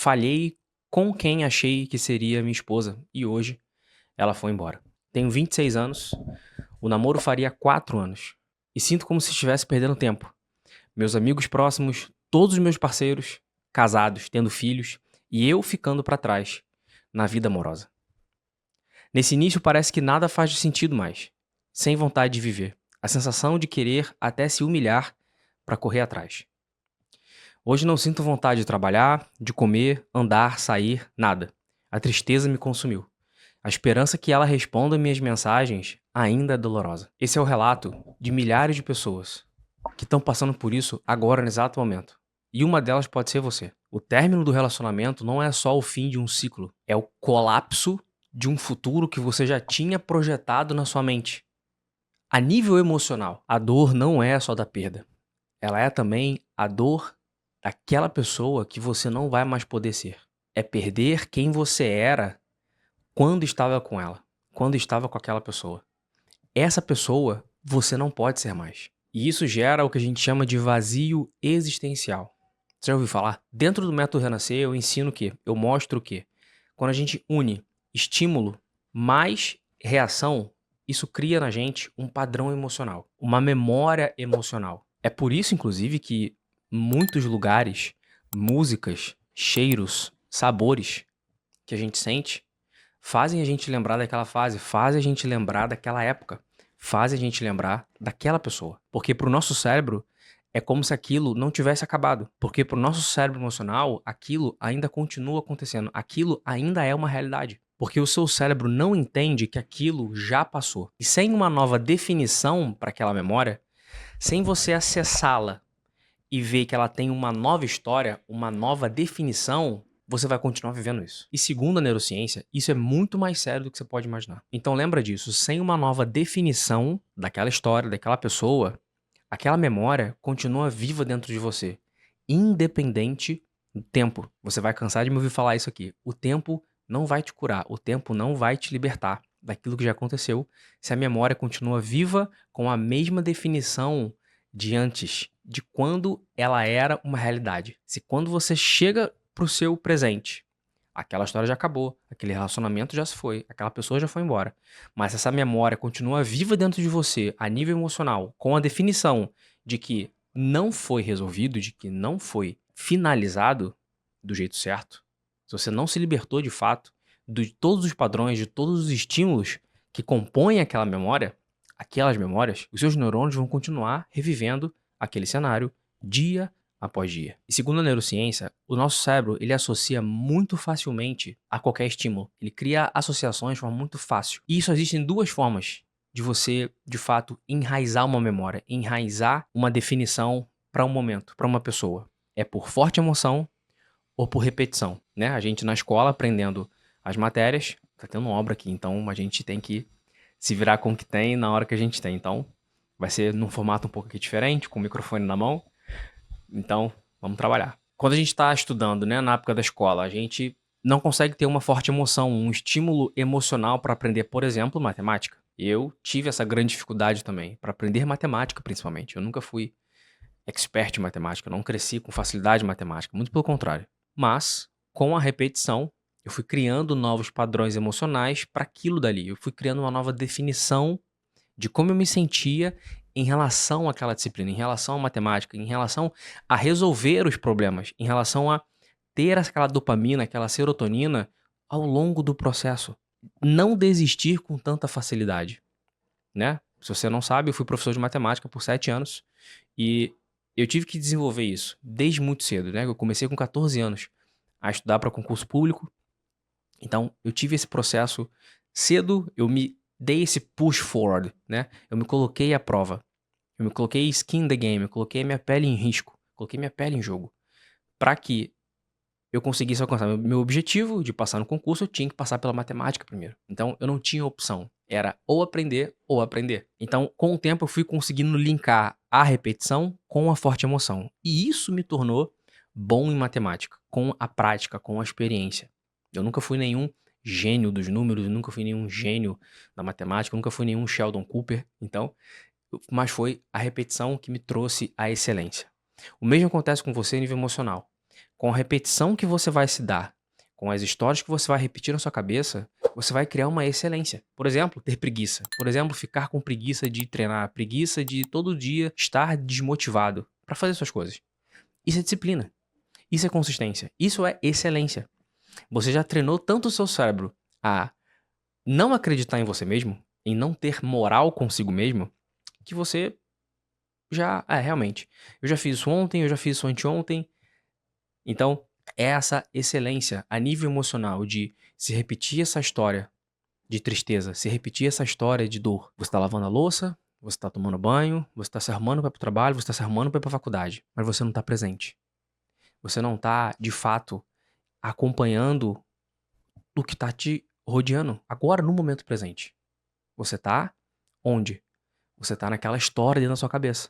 Falhei com quem achei que seria minha esposa e hoje ela foi embora. Tenho 26 anos, o namoro faria 4 anos e sinto como se estivesse perdendo tempo. Meus amigos próximos, todos os meus parceiros, casados, tendo filhos e eu ficando pra trás na vida amorosa. Nesse início parece que nada faz sentido mais, sem vontade de viver, a sensação de querer até se humilhar pra correr atrás. Hoje não sinto vontade de trabalhar, de comer, andar, sair, nada. A tristeza me consumiu. A esperança que ela responda minhas mensagens ainda é dolorosa. Esse é o relato de milhares de pessoas que estão passando por isso agora, no exato momento. E uma delas pode ser você. O término do relacionamento não é só o fim de um ciclo, é o colapso de um futuro que você já tinha projetado na sua mente. A nível emocional, a dor não é só da perda. Ela é também a dor daquela pessoa que você não vai mais poder ser. É perder quem você era quando estava com ela, quando estava com aquela pessoa. Essa pessoa você não pode ser mais. E isso gera o que a gente chama de vazio existencial. Você já ouviu falar? Dentro do método Renascer eu ensino o quê? Eu mostro o quê? Quando a gente une estímulo mais reação, isso cria na gente um padrão emocional, uma memória emocional. É por isso, inclusive, que muitos lugares, músicas, cheiros, sabores que a gente sente fazem a gente lembrar daquela fase, fazem a gente lembrar daquela época, fazem a gente lembrar daquela pessoa. Porque pro nosso cérebro é como se aquilo não tivesse acabado. Porque pro nosso cérebro emocional, aquilo ainda continua acontecendo. Aquilo ainda é uma realidade. Porque o seu cérebro não entende que aquilo já passou. E sem uma nova definição para aquela memória, sem você acessá-la e ver que ela tem uma nova história, uma nova definição, você vai continuar vivendo isso. E segundo a neurociência, isso é muito mais sério do que você pode imaginar. Então lembra disso, sem uma nova definição daquela história, daquela pessoa, aquela memória continua viva dentro de você, independente do tempo. Você vai cansar de me ouvir falar isso aqui. O tempo não vai te curar, o tempo não vai te libertar daquilo que já aconteceu, se a memória continua viva com a mesma definição de antes, de quando ela era uma realidade. Se quando você chega pro seu presente, aquela história já acabou, aquele relacionamento já se foi, aquela pessoa já foi embora. Mas essa memória continua viva dentro de você, a nível emocional, com a definição de que não foi resolvido, de que não foi finalizado do jeito certo, se você não se libertou de fato de todos os padrões, de todos os estímulos que compõem aquela memória, aquelas memórias, os seus neurônios vão continuar revivendo aquele cenário dia após dia. E segundo a neurociência, o nosso cérebro ele associa muito facilmente a qualquer estímulo. Ele cria associações de forma muito fácil. E isso existem duas formas de você, de fato, enraizar uma memória, enraizar uma definição para um momento, para uma pessoa. É por forte emoção ou por repetição, né? A gente na escola aprendendo as matérias, tá tendo obra aqui, então a gente tem que se virar com o que tem na hora que a gente tem. Então, vai ser num formato um pouco aqui diferente, com o microfone na mão. Então, vamos trabalhar. Quando a gente está estudando, né, na época da escola, a gente não consegue ter uma forte emoção, um estímulo emocional para aprender, por exemplo, matemática. Eu tive essa grande dificuldade também, para aprender matemática principalmente. Eu nunca fui expert em matemática, eu não cresci com facilidade em matemática, muito pelo contrário. Mas, com a repetição, eu fui criando novos padrões emocionais para aquilo dali. Eu fui criando uma nova definição de como eu me sentia em relação àquela disciplina, em relação à matemática, em relação a resolver os problemas, em relação a ter aquela dopamina, aquela serotonina ao longo do processo. Não desistir com tanta facilidade, né? Se você não sabe, eu fui professor de matemática por 7 anos e eu tive que desenvolver isso desde muito cedo, né? Eu comecei com 14 anos a estudar para concurso público, então eu tive esse processo cedo, eu me dei esse push forward, né? Eu me coloquei à prova. Eu me coloquei skin in the game, eu coloquei minha pele em risco, coloquei minha pele em jogo. Para que eu conseguisse alcançar meu objetivo de passar no concurso, eu tinha que passar pela matemática primeiro. Então eu não tinha opção, era ou aprender ou aprender. Então, com o tempo eu fui conseguindo linkar a repetição com a forte emoção. E isso me tornou bom em matemática, com a prática, com a experiência. Eu nunca fui nenhum gênio dos números, nunca fui nenhum gênio da matemática, nunca fui nenhum Sheldon Cooper, então, mas foi a repetição que me trouxe a excelência. O mesmo acontece com você a nível emocional. Com a repetição que você vai se dar, com as histórias que você vai repetir na sua cabeça, você vai criar uma excelência. Por exemplo, ter preguiça. Por exemplo, ficar com preguiça de treinar, preguiça de todo dia estar desmotivado para fazer suas coisas. Isso é disciplina. Isso é consistência. Isso é excelência. Você já treinou tanto o seu cérebro a não acreditar em você mesmo, em não ter moral consigo mesmo, que você já... realmente. Eu já fiz isso ontem, eu já fiz isso anteontem. Então, é essa excelência a nível emocional de se repetir essa história de tristeza, se repetir essa história de dor. Você tá lavando a louça, você tá tomando banho, você tá se arrumando para ir pro trabalho, você tá se arrumando para ir pra faculdade, mas você não tá presente. Você não tá, de fato, acompanhando o que tá te rodeando agora no momento presente. Você tá onde? Você tá naquela história dentro da sua cabeça.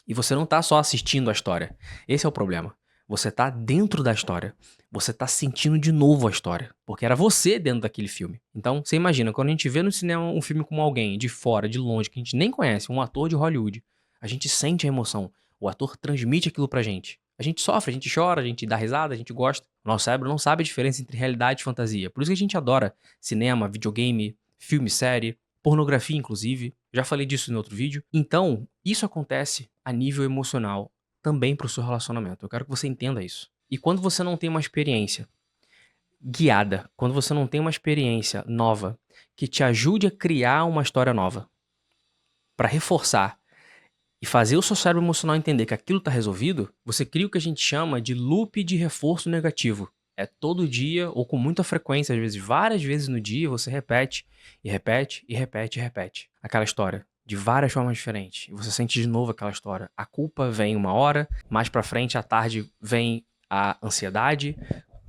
E você não tá só assistindo a história. Esse é o problema. Você tá dentro da história. Você tá sentindo de novo a história. Porque era você dentro daquele filme. Então, você imagina, quando a gente vê no cinema um filme com alguém de fora, de longe, que a gente nem conhece, um ator de Hollywood, a gente sente a emoção. O ator transmite aquilo pra gente. A gente sofre, a gente chora, a gente dá risada, a gente gosta. O nosso cérebro não sabe a diferença entre realidade e fantasia. Por isso que a gente adora cinema, videogame, filme, série, pornografia, inclusive. Já falei disso em outro vídeo. Então, isso acontece a nível emocional também para o seu relacionamento. Eu quero que você entenda isso. E quando você não tem uma experiência guiada, quando você não tem uma experiência nova que te ajude a criar uma história nova, para reforçar e fazer o seu cérebro emocional entender que aquilo está resolvido, você cria o que a gente chama de loop de reforço negativo. É todo dia ou com muita frequência, às vezes várias vezes no dia, você repete e repete e repete e repete aquela história de várias formas diferentes. E você sente de novo aquela história. A culpa vem uma hora, mais pra frente à tarde vem a ansiedade,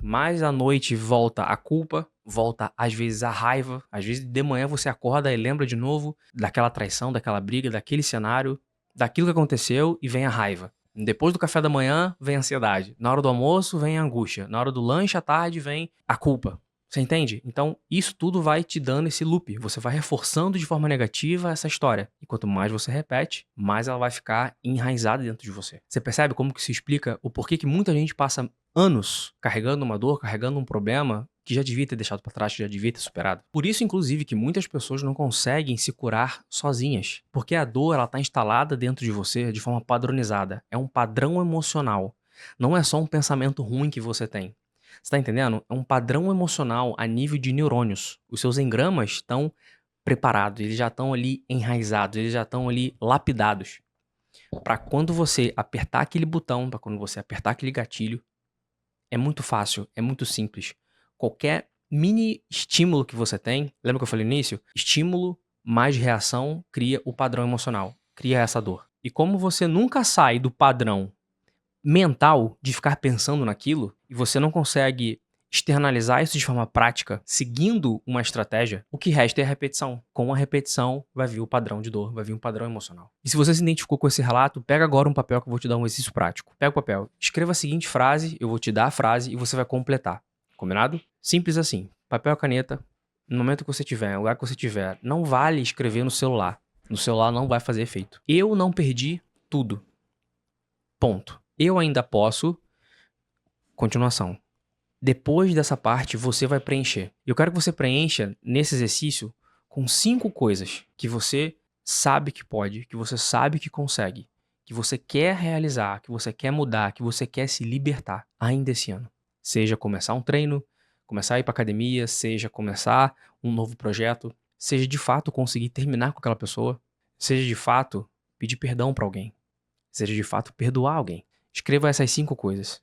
mais à noite volta a culpa, volta às vezes a raiva, às vezes de manhã você acorda e lembra de novo daquela traição, daquela briga, daquele cenário, daquilo que aconteceu e vem a raiva. Depois do café da manhã, vem a ansiedade. Na hora do almoço, vem a angústia. Na hora do lanche à tarde, vem a culpa. Você entende? Então, isso tudo vai te dando esse loop. Você vai reforçando de forma negativa essa história. E quanto mais você repete, mais ela vai ficar enraizada dentro de você. Você percebe como que se explica o porquê que muita gente passa anos carregando uma dor, carregando um problema que já devia ter deixado pra trás, que já devia ter superado. Por isso, inclusive, que muitas pessoas não conseguem se curar sozinhas. Porque a dor, ela tá instalada dentro de você de forma padronizada. É um padrão emocional. Não é só um pensamento ruim que você tem. Você tá entendendo? É um padrão emocional a nível de neurônios. Os seus engramas estão preparados, eles já estão ali enraizados, eles já estão ali lapidados. Para quando você apertar aquele botão, para quando você apertar aquele gatilho, é muito fácil, é muito simples. Qualquer mini estímulo que você tem, lembra que eu falei no início? Estímulo mais reação cria o padrão emocional, cria essa dor. E como você nunca sai do padrão mental de ficar pensando naquilo e você não consegue externalizar isso de forma prática, seguindo uma estratégia, o que resta é a repetição. Com a repetição, vai vir o padrão de dor, vai vir um padrão emocional. E se você se identificou com esse relato, pega agora um papel que eu vou te dar um exercício prático. Pega o papel, escreva a seguinte frase, eu vou te dar a frase e você vai completar. Combinado? Simples assim. Papel e caneta, no momento que você tiver, no lugar que você tiver, não vale escrever no celular. No celular não vai fazer efeito. Eu não perdi tudo. Ponto. Eu ainda posso... Continuação. Depois dessa parte, você vai preencher. Eu quero que você preencha nesse exercício com 5 coisas que você sabe que pode, que você sabe que consegue, que você quer realizar, que você quer mudar, que você quer se libertar ainda esse ano. Seja começar um treino, começar a ir para academia, seja começar um novo projeto, seja de fato conseguir terminar com aquela pessoa, seja de fato pedir perdão para alguém, seja de fato perdoar alguém. Escreva essas 5 coisas.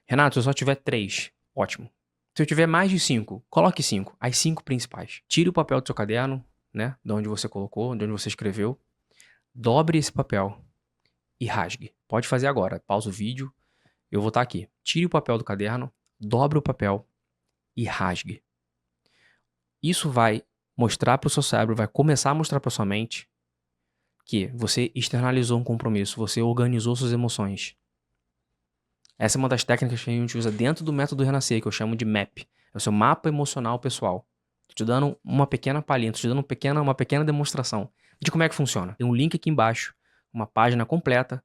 Renato, se eu só tiver 3, ótimo. Se eu tiver mais de 5, coloque 5. As 5 principais. Tire o papel do seu caderno, né? De onde você colocou, de onde você escreveu. Dobre esse papel e rasgue. Pode fazer agora. Pausa o vídeo. Eu vou estar aqui. Tire o papel do caderno, dobre o papel e rasgue. Isso vai mostrar para o seu cérebro, vai começar a mostrar para sua mente que você externalizou um compromisso, você organizou suas emoções. Essa é uma das técnicas que a gente usa dentro do método Renascer, que eu chamo de MAP. É o seu mapa emocional pessoal. Tô te dando uma pequena palhinha, tô te dando uma pequena demonstração de como é que funciona. Tem um link aqui embaixo, uma página completa,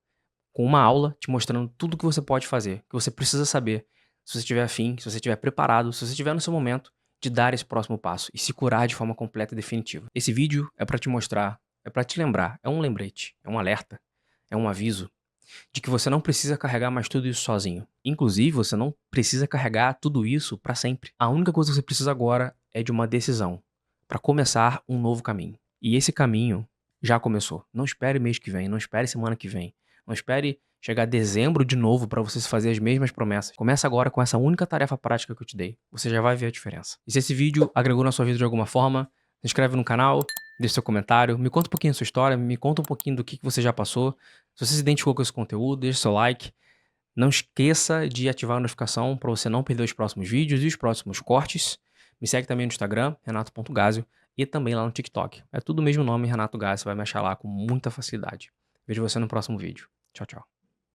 com uma aula te mostrando tudo que você pode fazer, que você precisa saber, se você tiver afim, se você estiver preparado, se você estiver no seu momento de dar esse próximo passo e se curar de forma completa e definitiva. Esse vídeo é para te mostrar, é para te lembrar, é um lembrete, é um alerta, é um aviso de que você não precisa carregar mais tudo isso sozinho. Inclusive, você não precisa carregar tudo isso para sempre. A única coisa que você precisa agora é de uma decisão para começar um novo caminho. E esse caminho já começou. Não espere mês que vem, não espere semana que vem. Não espere chegar dezembro de novo para você fazer as mesmas promessas. Começa agora com essa única tarefa prática que eu te dei. Você já vai ver a diferença. E se esse vídeo agregou na sua vida de alguma forma, se inscreve no canal, deixa seu comentário, me conta um pouquinho a sua história, me conta um pouquinho do que você já passou. Se você se identificou com esse conteúdo, deixa seu like. Não esqueça de ativar a notificação para você não perder os próximos vídeos e os próximos cortes. Me segue também no Instagram, renato.gazio, e também lá no TikTok. É tudo o mesmo nome, Renato Gazio, você vai me achar lá com muita facilidade. Vejo você no próximo vídeo. Tchau, tchau.